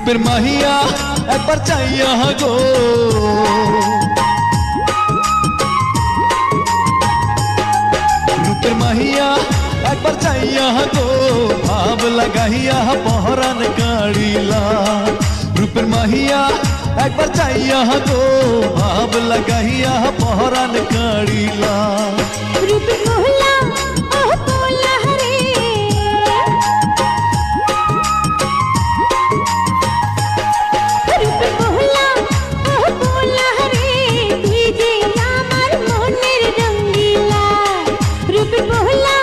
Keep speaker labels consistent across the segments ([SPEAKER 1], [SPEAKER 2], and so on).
[SPEAKER 1] রূপের মাহিয়া একবার চাইয়া গো, রূপের মাহিয়া একবার চাইয়া গো, ভাব লাগাইয়া পহরান কাড়িলা। রূপের মাহিয়া একবার চাইয়া গো, ভাব লাগাইয়া পহরান কাড়িলা।
[SPEAKER 2] রূপের মহলা ওহ পোলা রে, রূপের মহলা ওহ পোলা রে, তুই যে আমার মনের রঙ্গিলা। রূপের মহলা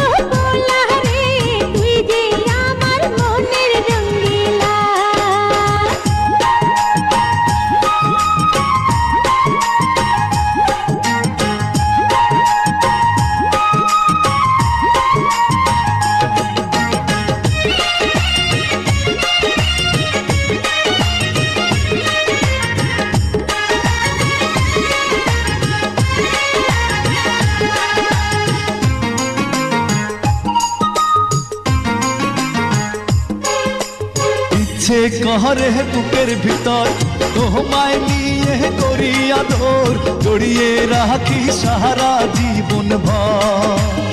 [SPEAKER 2] ওহ পোলা রে, তুই যে আমার মনের রঙ্গিলা।
[SPEAKER 1] ইচ্ছে कहरे বুকের ভিতর তোমায় নিয়ে করি আদর, জড়িয়ে রাখি সারা জীবন ভর।